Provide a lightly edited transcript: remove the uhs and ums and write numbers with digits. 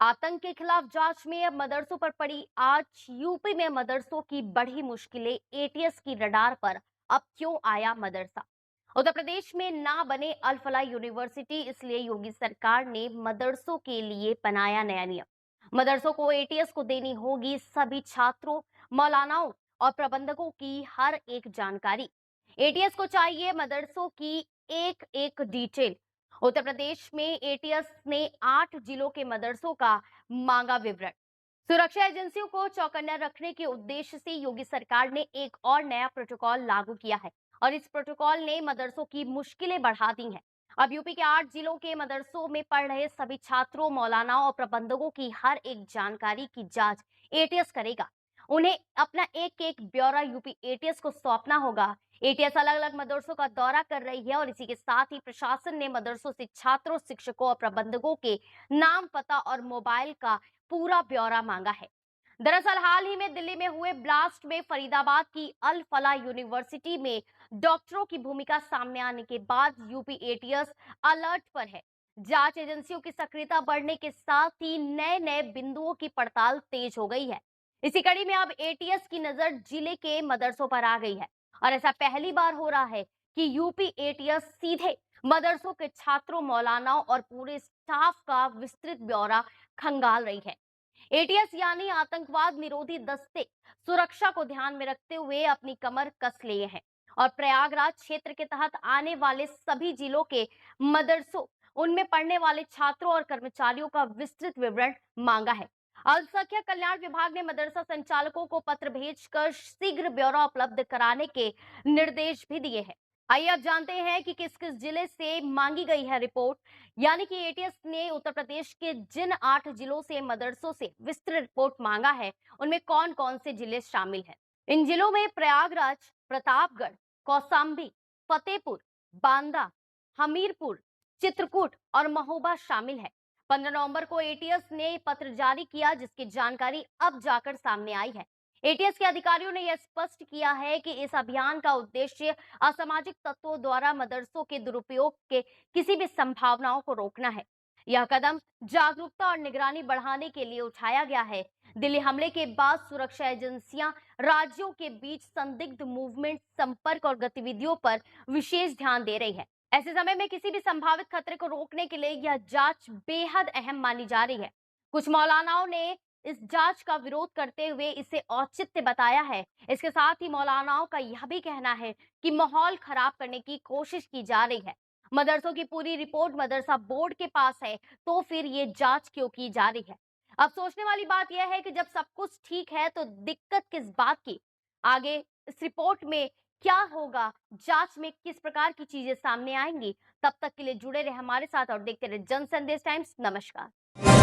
आतंक के खिलाफ जांच में अब मदरसों पर पड़ी आज यूपी में मदरसों की बढ़ी मुश्किलें एटीएस की रडार पर अब क्यों आया मदरसा। उत्तर प्रदेश में ना बने अल फलाह यूनिवर्सिटी, इसलिए योगी सरकार ने मदरसों के लिए बनाया नया नियम। मदरसों को एटीएस को देनी होगी सभी छात्रों, मौलानाओं और प्रबंधकों की हर एक जानकारी। एटीएस को चाहिए मदरसों की एक एक डिटेल। उत्तर प्रदेश में एटीएस ने 8 जिलों के मदरसों का मांगा विवरण। सुरक्षा एजेंसियों को चौकन्ना रखने के उद्देश्य से योगी सरकार ने एक और नया प्रोटोकॉल लागू किया है और इस प्रोटोकॉल ने मदरसों की मुश्किलें बढ़ा दी हैं। अब यूपी के 8 जिलों के मदरसों में पढ़ रहे सभी छात्रों, मौलानाओं और प्रबंधकों की हर एक जानकारी की जांच एटीएस करेगा। उन्हें अपना एक एक ब्यौरा यूपी एटीएस को सौंपना होगा। एटीएस अलग अलग मदरसों का दौरा कर रही है और इसी के साथ ही प्रशासन ने मदरसों से छात्रों, शिक्षकों और प्रबंधकों के नाम, पता और मोबाइल का पूरा ब्यौरा मांगा है। दरअसल हाल ही में दिल्ली में हुए ब्लास्ट में फरीदाबाद की अल फलाह यूनिवर्सिटी में डॉक्टरों की भूमिका सामने आने के बाद यूपी एटीएस अलर्ट पर है। जांच एजेंसियों की सक्रियता बढ़ने के साथ ही नए नए बिंदुओं की पड़ताल तेज हो गई है। इसी कड़ी में अब एटीएस की नजर जिले के मदरसों पर आ गई है और ऐसा पहली बार हो रहा है कि यूपी एटीएस सीधे मदरसों के छात्रों, मौलानाओं और पूरे स्टाफ का विस्तृत ब्यौरा खंगाल रही है। एटीएस यानी आतंकवाद निरोधी दस्ते सुरक्षा को ध्यान में रखते हुए अपनी कमर कस लिए हैं और प्रयागराज क्षेत्र के तहत आने वाले सभी जिलों के मदरसों, उनमें पढ़ने वाले छात्रों और कर्मचारियों का विस्तृत विवरण मांगा है। अल्पसंख्यक कल्याण विभाग ने मदरसा संचालकों को पत्र भेजकर शीघ्र ब्यौरा उपलब्ध कराने के निर्देश भी दिए हैं। आइए अब जानते हैं कि किस किस जिले से मांगी गई है रिपोर्ट। यानी कि एटीएस ने उत्तर प्रदेश के जिन 8 जिलों से मदरसों से विस्तृत रिपोर्ट मांगा है, उनमें कौन कौन से जिले शामिल हैं। इन जिलों में प्रयागराज, प्रतापगढ़, कौशाम्बी, फतेहपुर, बांदा, हमीरपुर, चित्रकूट और महोबा शामिल है। 15 नवंबर को एटीएस ने पत्र जारी किया जिसकी जानकारी अब जाकर सामने आई है। एटीएस के अधिकारियों ने यह स्पष्ट किया है कि इस अभियान का उद्देश्य असामाजिक तत्वों द्वारा मदरसों के दुरुपयोग के किसी भी संभावनाओं को रोकना है। यह कदम जागरूकता और निगरानी बढ़ाने के लिए उठाया गया है। दिल्ली हमले के बाद सुरक्षा एजेंसियां राज्यों के बीच संदिग्ध मूवमेंट, संपर्क और गतिविधियों पर विशेष ध्यान दे रही है। ऐसे समय में किसी भी संभावित खतरे को रोकने के लिए यह जांच बेहद अहम मानी जा रही है। कुछ मौलानाओं ने इस जांच का विरोध करते हुए इसे औचित्य बताया है। इसके साथ ही मौलानाओं का यह भी कहना है कि माहौल खराब करने की कोशिश की जा रही है। मदरसों की पूरी रिपोर्ट मदरसा बोर्ड के पास है, तो फिर ये जांच क्यों की जा रही है। अब सोचने वाली बात यह है कि जब सब कुछ ठीक है तो दिक्कत किस बात की। आगे इस रिपोर्ट में क्या होगा, जांच में किस प्रकार की चीजें सामने आएंगी, तब तक के लिए जुड़े रहे हमारे साथ और देखते रहे जन संदेश टाइम्स। नमस्कार।